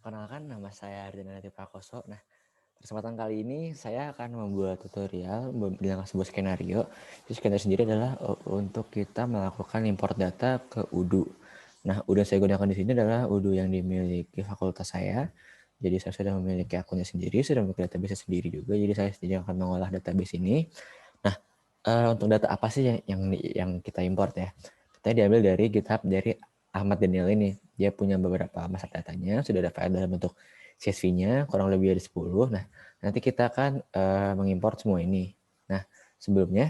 Perkenalkan, nama saya Ardana Prakoso. Nah, kesempatan kali ini saya akan membuat tutorial dengan sebuah skenario. Jadi skenario sendiri adalah untuk kita melakukan import data ke Odoo. Nah, Odoo yang saya gunakan di sini adalah Odoo yang dimiliki fakultas saya. Jadi saya sudah memiliki akunnya sendiri, sudah memiliki database sendiri juga. Jadi saya sendiri akan mengolah database ini. Nah, untuk data apa sih yang kita import ya? Kita diambil dari GitHub dari Ahmad Daniel ini. Dia punya beberapa master datanya, sudah ada file dalam bentuk CSV-nya, kurang lebih ada 10. Nah, nanti kita akan mengimport semua ini. Nah, sebelumnya,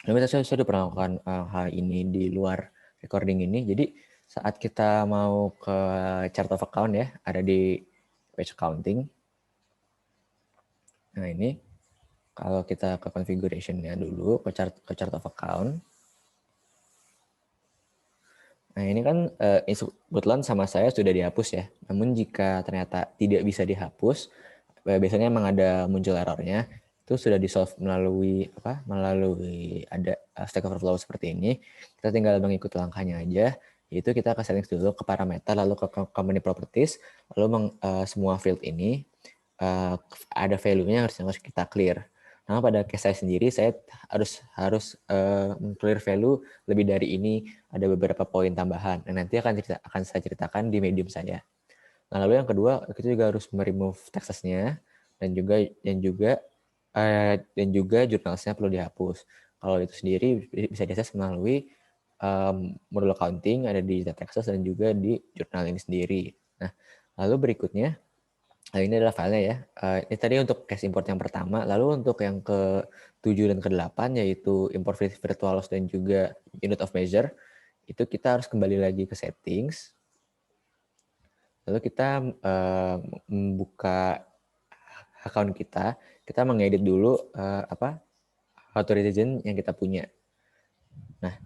saya sudah pernah melakukan hal ini di luar recording ini. Jadi, saat kita mau ke chart of account ya, ada di page accounting. Nah, ini kalau kita ke configuration-nya dulu, ke chart of account. Nah, ini kan kebetulan sama saya sudah dihapus ya. Namun jika ternyata tidak bisa dihapus, biasanya memang ada muncul errornya. Itu sudah di-solve melalui ada Stack Overflow seperti ini. Kita tinggal mengikuti langkahnya aja. Yaitu kita ke settings dulu, ke parameter, lalu ke company properties, lalu semua field ini ada value-nya harus kita clear. Nah, pada case saya sendiri, saya harus clear value lebih dari ini, ada beberapa poin tambahan. Nah, nanti akan saya ceritakan di Medium saya. Nah, lalu yang kedua, kita juga harus remove textnya dan juga jurnalnya perlu dihapus. Kalau itu sendiri bisa diakses melalui modul accounting ada di Texas dan juga di jurnal ini sendiri. Nah, lalu berikutnya ini adalah filenya ya. Ini tadi untuk case import yang pertama. Lalu untuk yang ke-7 dan ke-8 yaitu import virtual loss dan juga unit of measure. Itu kita harus kembali lagi ke settings. Lalu kita membuka account kita. Kita mengedit dulu authorization yang kita punya. Nah,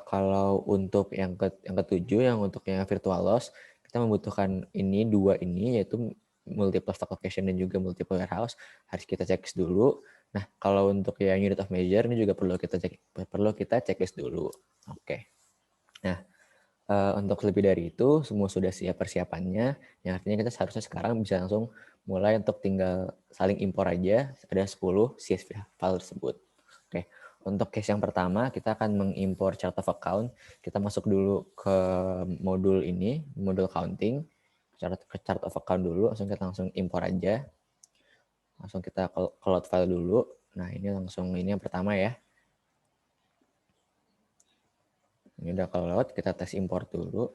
kalau untuk yang ke-7 yang untuk yang virtual loss, kita membutuhkan dua ini yaitu multiple stock location dan juga multiple warehouse, harus kita checklist dulu. Nah, kalau untuk yang unit of measure ini juga perlu kita checklist dulu. Oke. Nah, untuk lebih dari itu semua sudah siap persiapannya, yang artinya kita seharusnya sekarang bisa langsung mulai untuk tinggal saling impor aja, ada 10 CSV file tersebut. Oke. Untuk case yang pertama, kita akan mengimpor chart of account. Kita masuk dulu ke modul ini, modul counting. Ke chart of account dulu, langsung impor aja. Langsung kita load file dulu. Nah, ini yang pertama ya. Ini udah kalau load, kita tes import dulu.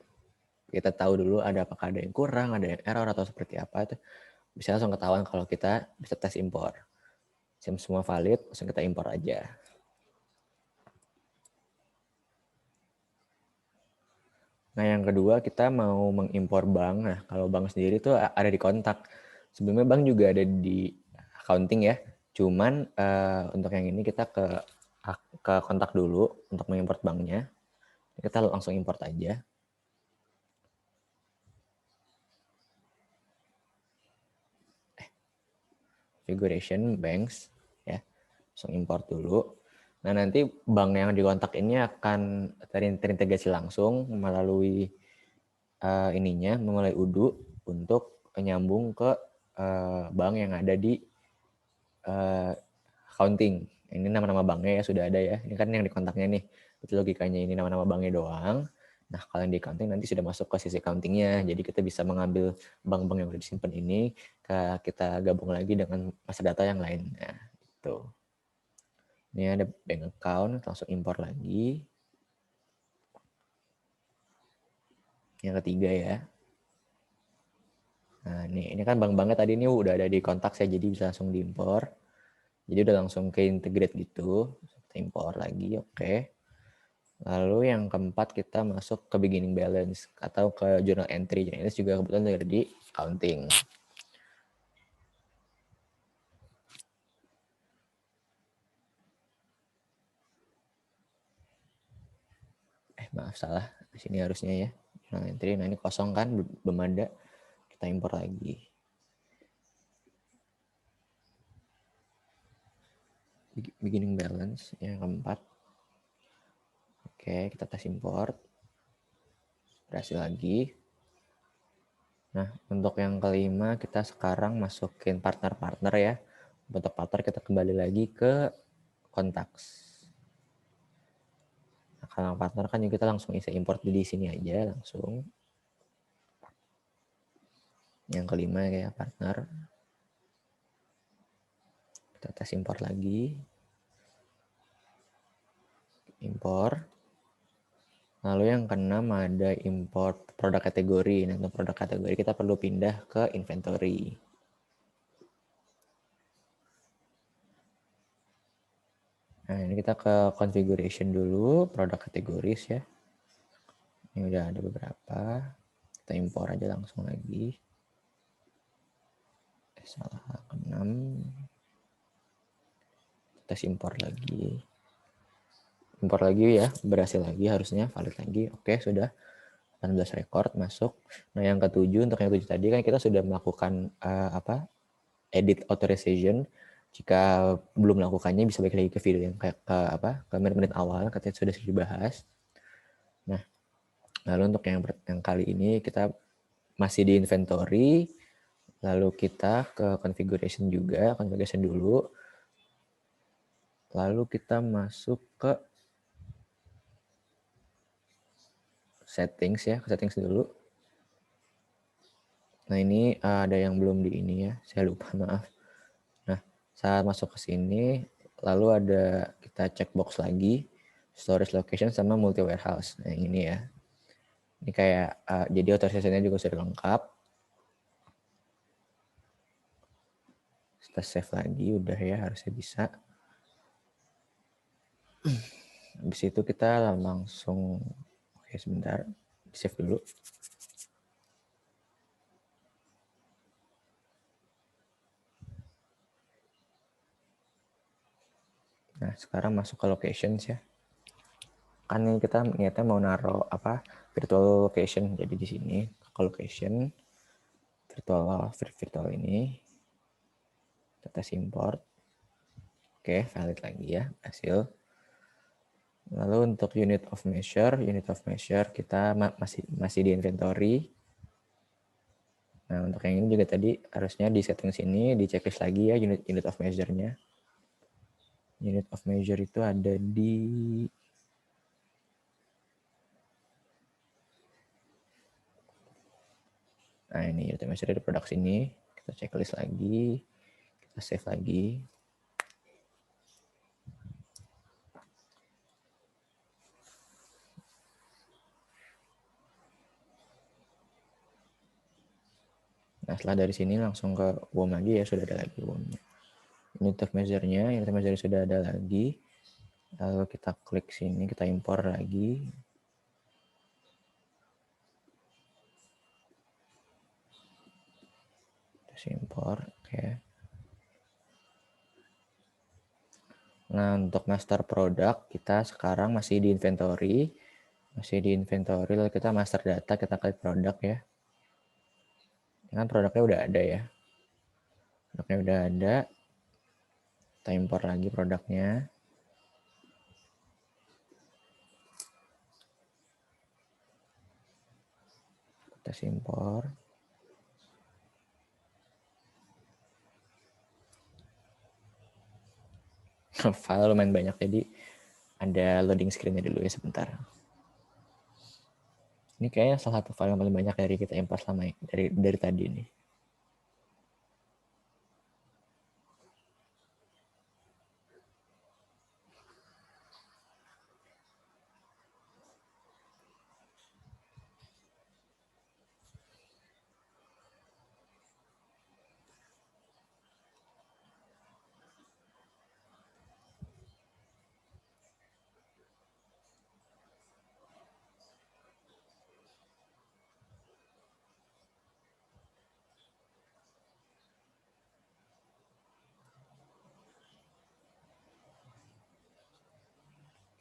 Kita tahu dulu apakah ada yang kurang, ada yang error atau seperti apa. Itu bisa langsung ketahuan kalau kita bisa tes impor. Semua valid, langsung kita impor aja. Nah, yang kedua kita mau mengimpor bank. Nah, kalau bank sendiri itu ada di kontak. Sebelumnya bank juga ada di accounting ya. Cuman untuk yang ini kita ke kontak dulu untuk mengimport banknya. Kita langsung import aja. Configuration banks ya. Langsung import dulu. Nah, nanti bank yang dikontak ini akan terintegrasi langsung melalui melalui Odoo untuk menyambung ke bank yang ada di accounting. Ini nama-nama banknya ya sudah ada ya. Ini kan yang dikontaknya nih. Itu logikanya ini nama-nama banknya doang. Nah, kalau yang di accounting nanti sudah masuk ke sisi accountingnya. Jadi kita bisa mengambil bank-bank yang sudah disimpan ini, kita gabung lagi dengan master data yang lain. Nah, itu. Ini ada bank account, langsung import lagi. Yang ketiga ya. Nah, ini kan bank-banknya tadi ini udah ada di kontak saya, jadi bisa langsung diimpor. Jadi udah langsung ke integrate gitu. Kita impor lagi, oke. Lalu yang keempat kita masuk ke beginning balance atau ke journal entry. Journal entry juga kebetulan ada di accounting. Maaf salah. Di sini harusnya ya. Journal entry. Nah, ini kosong kan, belum ada. Kita impor lagi. Beginning balance yang keempat. Oke, kita tes import. Berhasil lagi. Nah, untuk yang kelima kita sekarang masukin partner-partner ya. Untuk partner kita kembali lagi ke contacts. Nah, kalau partner kan kita langsung isi import di sini aja langsung. Yang kelima ya partner. Kita tes import lagi. Import. Lalu yang keenam ada import produk kategori. Nah, untuk produk kategori kita perlu pindah ke inventory. Nah, ini kita ke configuration dulu, produk kategoris ya. Ini udah ada beberapa. Kita import aja langsung lagi. Salah 6. Tes import lagi. Import lagi ya, berhasil lagi harusnya, valid lagi. Oke, sudah. 18 record masuk. Nah, yang ketujuh, untuk yang ketujuh tadi kan kita sudah melakukan edit authorization. Jika belum melakukannya bisa balik lagi ke video yang kayak ke menit-menit awal katanya sudah dibahas. Nah, lalu untuk yang kali ini kita masih di inventory, lalu kita ke configuration juga, configuration dulu. Lalu kita masuk ke settings ya, ke settings dulu. Nah, ini ada yang belum di ini ya, saya lupa, maaf. Nah, saat masuk ke sini, lalu ada kita checkbox lagi, storage location sama multi warehouse. Nah, yang ini ya. Ini kayak, jadi authorization-nya juga sudah lengkap. Kita save lagi, udah ya, harusnya bisa. Habis itu kita langsung, oke sebentar, save dulu. Nah, sekarang masuk ke locations ya. Kan ini kita niatnya mau naruh virtual location. Jadi di sini ke location virtual ini kita tes import. Oke, valid lagi ya, hasil. Lalu untuk unit of measure kita masih di inventory. Nah, untuk yang ini juga tadi harusnya di setting sini, di checklist lagi ya unit of measure-nya. Unit of measure itu ada di nah ini unit of measure dari produk sini. Kita checklist lagi, kita save lagi. Nah, setelah dari sini langsung ke WOM lagi ya, sudah ada lagi WOM-nya. Unit of measure-nya sudah ada lagi. Lalu kita klik sini, kita impor lagi. Terus impor, oke. Nah, untuk master produk kita sekarang masih di inventory. Lalu kita master data, kita klik produk ya. Kan produknya udah ada ya. Produknya udah ada. Kita impor lagi produknya. Kita impor. File lumayan banyak, jadi ada loading screen-nya dulu ya sebentar. Ini kayaknya salah satu file yang paling banyak dari kita import selama dari tadi nih.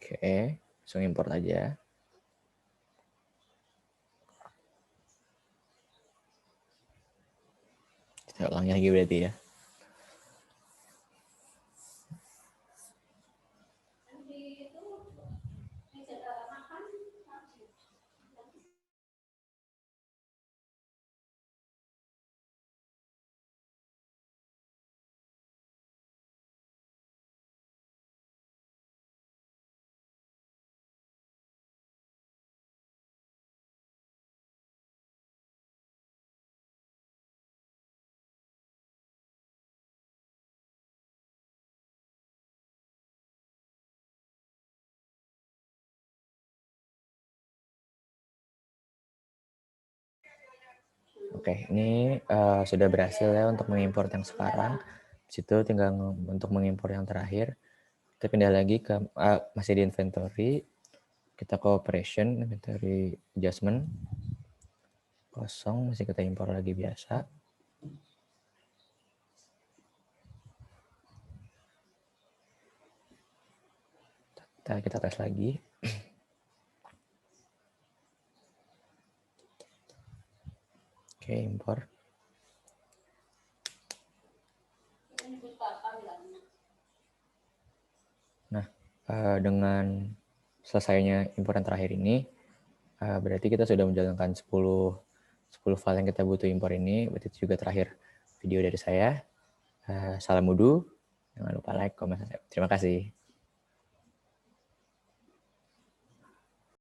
Oke, langsung import aja. Kita ulangi lagi berarti ya. Oke, ini sudah berhasil ya untuk mengimpor yang sekarang. Di situ tinggal untuk mengimpor yang terakhir. Kita pindah lagi ke masih di inventory. Kita ke operation, inventory adjustment. Kosong, masih kita impor lagi biasa. Kita tes lagi. Oke, impor. Nah, dengan selesainya impor yang terakhir ini, berarti kita sudah menjalankan 10 file yang kita butuh impor ini. Berarti itu juga terakhir video dari saya. Salam Udu. Jangan lupa like, comment, subscribe. Terima kasih.